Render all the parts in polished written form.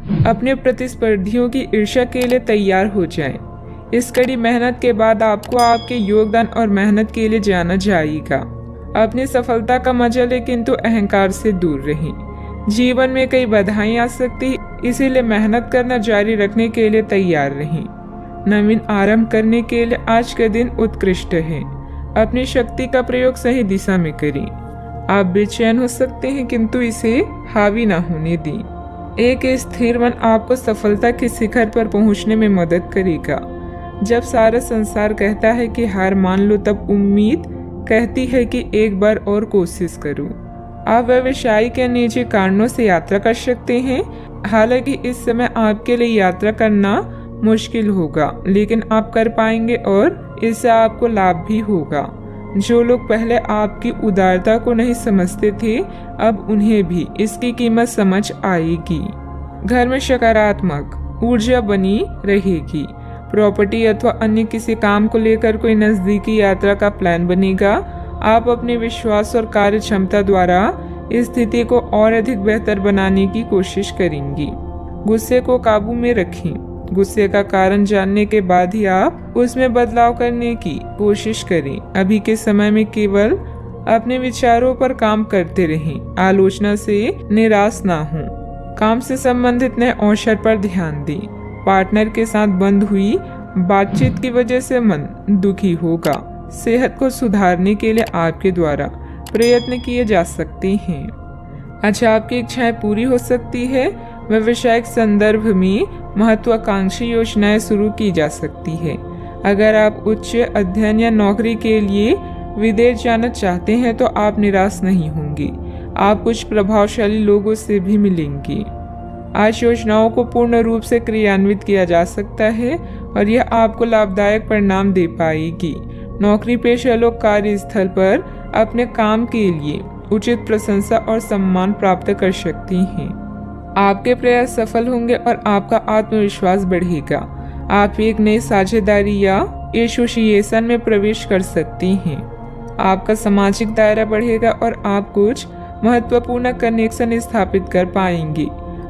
अपने प्रतिस्पर्धियों की ईर्ष्या के लिए तैयार हो जाएं। इस कड़ी मेहनत के बाद आपको आपके योगदान और मेहनत के लिए जाना जाएगा। अपनी सफलता का मजा लें, किंतु अहंकार से दूर रहें। जीवन में कई बाधाएं आ सकती है, इसीलिए मेहनत करना जारी रखने के लिए तैयार रहें। नवीन आरंभ करने के लिए आज का दिन उत्कृष्ट है। अपनी शक्ति का प्रयोग सही दिशा में करें। आप बेचैन हो सकते हैं, किंतु इसे हावी ना होने दें। एक स्थिर मन आपको सफलता के शिखर पर पहुंचने में मदद करेगा। जब सारा संसार कहता है कि हार मान लो, तब उम्मीद कहती है कि एक बार और कोशिश करो। आप व्यवसायिक या निजी कारणों से यात्रा कर सकते हैं। हालांकि इस समय आपके लिए यात्रा करना मुश्किल होगा, लेकिन आप कर पाएंगे और इससे आपको लाभ भी होगा। जो लोग पहले आपकी उदारता को नहीं समझते थे, अब उन्हें भी इसकी कीमत समझ आएगी। घर में सकारात्मक ऊर्जा बनी रहेगी। प्रॉपर्टी अथवा अन्य किसी काम को लेकर कोई नजदीकी यात्रा का प्लान बनेगा। आप अपने विश्वास और कार्य क्षमता द्वारा इस स्थिति को और अधिक बेहतर बनाने की कोशिश करेंगी। गुस्से को काबू में रखें। गुस्से का कारण जानने के बाद ही आप उसमें बदलाव करने की कोशिश करें। अभी के समय में केवल अपने विचारों पर काम करते रहें। आलोचना से निराश ना हो। काम से संबंधित नए अवसर पर ध्यान दें। पार्टनर के साथ बंद हुई बातचीत की वजह से मन दुखी होगा। सेहत को सुधारने के लिए आपके द्वारा प्रयत्न किए जा सकते हैं। अच्छा, आपकी इच्छाएं पूरी हो सकती है। व्यवसायिक संदर्भ में महत्वाकांक्षी योजनाएं शुरू की जा सकती है। अगर आप उच्च अध्ययन या नौकरी के लिए विदेश जाना चाहते हैं तो आप निराश नहीं होंगे। आप कुछ प्रभावशाली लोगों से भी मिलेंगे। आज योजनाओं को पूर्ण रूप से क्रियान्वित किया जा सकता है और यह आपको लाभदायक परिणाम दे पाएगी। नौकरी पेशा लोग कार्यस्थल पर अपने काम के लिए उचित प्रशंसा और सम्मान प्राप्त कर सकते हैं। आपके प्रयास सफल होंगे और आपका आत्मविश्वास बढ़ेगा। आप एक नई साझेदारी या एसोसिएशन में प्रवेश कर सकते हैं। आपका सामाजिक दायरा बढ़ेगा और आप कुछ महत्वपूर्ण कनेक्शन स्थापित कर पाएंगे।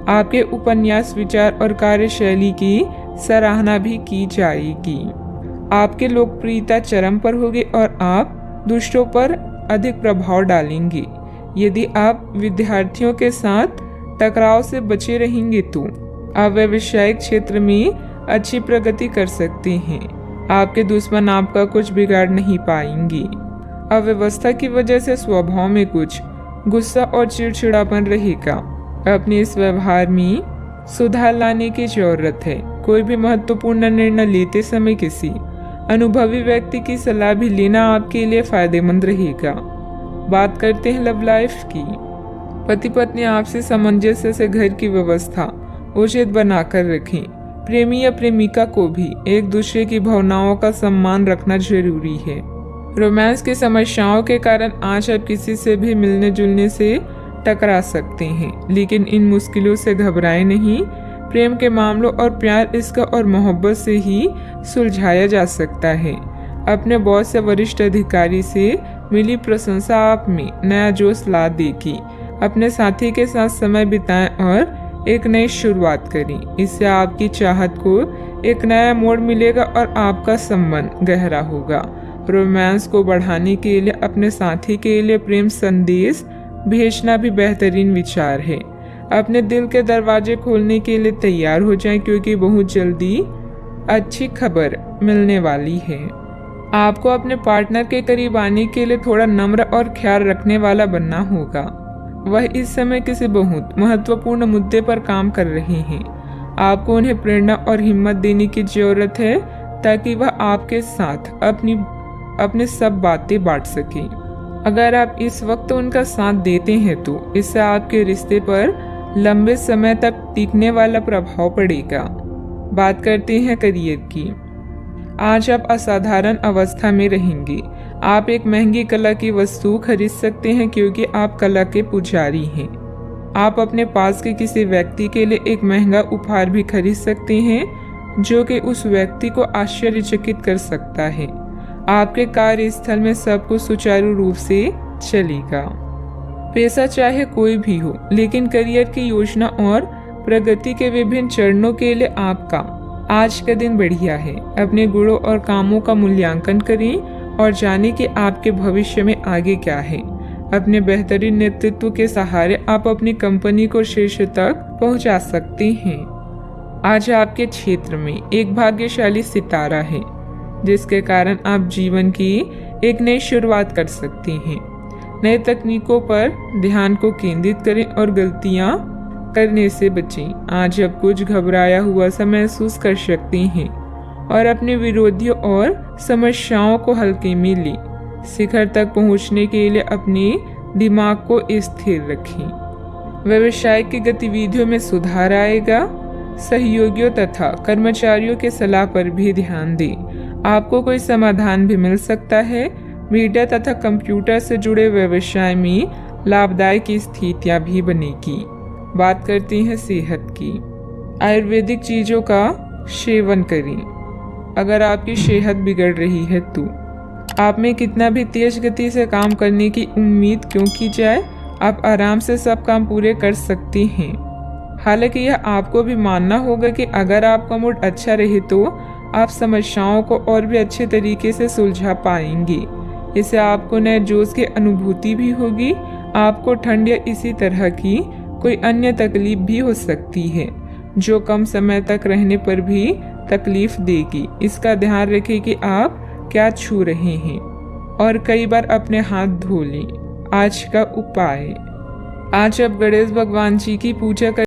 आपके उपन्यास, विचार और कार्यशैली की सराहना भी की जाएगी। आपकी लोकप्रियता चरम पर होगी और आप दूसरों पर अधिक प्रभाव डालेंगे। यदि आप विद्यार्थियों के साथ टकराव से बचे रहेंगे तो आप व्यावसायिक क्षेत्र में अच्छी प्रगति कर सकते हैं। आपके दुश्मन आपका कुछ बिगाड़ नहीं पाएंगे। अव्यवस्था की वजह से स्वभाव में कुछ गुस्सा और चिड़चिड़ापन रहेगा। अपने इस व्यवहार में सुधार लाने की जरूरत है। कोई भी महत्वपूर्ण निर्णय लेते समय किसी अनुभवी व्यक्ति की सलाह भी लेना आपके लिए फायदेमंद रहेगा। बात करते हैं लव लाइफ की। पति पत्नी आपसी सामंजस्य से घर की व्यवस्था उचित बनाकर रखें। प्रेमी या प्रेमिका को भी एक दूसरे की भावनाओं का सम्मान रखना जरूरी है। रोमांस की समस्याओं के कारण आज आप किसी से भी मिलने जुलने से टकरा सकते हैं, लेकिन इन मुश्किलों से घबराएं नहीं। प्रेम के मामलों और प्यार, इश्क और मोहब्बत से ही सुलझाया जा सकता है। अपने बॉस या वरिष्ठ अधिकारी से मिली प्रशंसा आप में नया जोश ला देगी। अपने साथी के साथ समय बिताएं और एक नई शुरुआत करें। इससे आपकी चाहत को एक नया मोड़ मिलेगा और आपका संबंध गहरा होगा। रोमांस को बढ़ाने के लिए अपने साथी के लिए प्रेम संदेश भेजना भी बेहतरीन विचार है। अपने दिल के दरवाजे खोलने के लिए तैयार हो जाएं, क्योंकि बहुत जल्दी अच्छी खबर मिलने वाली है। आपको अपने पार्टनर के करीब आने के लिए थोड़ा नम्र और ख्याल रखने वाला बनना होगा। वह इस समय किसी बहुत महत्वपूर्ण मुद्दे पर काम कर रहे हैं। आपको उन्हें प्रेरणा और हिम्मत देने की जरूरत है ताकि वह आपके साथ अपनी सब बातें बांट सकें। अगर आप इस वक्त उनका साथ देते हैं तो इससे आपके रिश्ते पर लंबे समय तक टिकने वाला प्रभाव पड़ेगा। बात करते हैं करियर की। आज आप असाधारण अवस्था में रहेंगे। आप एक महंगी कला की वस्तु खरीद सकते हैं क्योंकि आप कला के पुजारी हैं। आप अपने पास के किसी व्यक्ति के लिए एक महंगा उपहार भी खरीद सकते हैं जो कि उस व्यक्ति को आश्चर्यचकित कर सकता है। आपके कार्यस्थल में सब कुछ सुचारू रूप से चलेगा। पेशा चाहे कोई भी हो, लेकिन करियर की योजना और प्रगति के विभिन्न चरणों के लिए आपका आज का दिन बढ़िया है। अपने गुणों और कामों का मूल्यांकन करें और जानें कि आपके भविष्य में आगे क्या है। अपने बेहतरीन नेतृत्व के सहारे आप अपनी कंपनी को शीर्ष तक पहुंचा सकते हैं। आज आपके क्षेत्र में एक भाग्यशाली सितारा है, जिसके कारण आप जीवन की एक नई शुरुआत कर सकते हैं। नए तकनीकों पर ध्यान को केंद्रित करें और गलतियां करने से बचें। आज आप कुछ घबराया हुआ सा महसूस कर सकते हैं और अपने विरोधियों और समस्याओं को हल्के में लें। शिखर तक पहुंचने के लिए अपने दिमाग को स्थिर रखें। व्यवसाय की गतिविधियों में सुधार आएगा। सहयोगियों तथा कर्मचारियों के सलाह पर भी ध्यान दें। आपको कोई समाधान भी मिल सकता है। मीडिया तथा कंप्यूटर से जुड़े व्यवसाय में लाभदायक स्थितियां भी बनेगी। बात करते हैं सेहत की। आयुर्वेदिक चीजों का सेवन करें। अगर आपकी सेहत बिगड़ रही है तो आप में कितना भी तेज गति से काम करने की उम्मीद क्यों की जाए, आप आराम से सब काम पूरे कर सकते हैं। हालांकि यह आपको भी मानना होगा कि अगर आपका मूड अच्छा रहे तो आप समस्याओं को और भी अच्छे तरीके से सुलझा पाएंगे। इससे आपको नए जोश की अनुभूति भी होगी। आपको ठंड या इसी तरह की कोई अन्य तकलीफ भी हो सकती है, जो कम समय तक रहने पर भी तकलीफ देगी। इसका ध्यान रखें कि आप क्या छू रहे हैं और कई बार अपने हाथ धो लें। आज का उपाय, आज आप गणेश भगवान जी की पूजा कर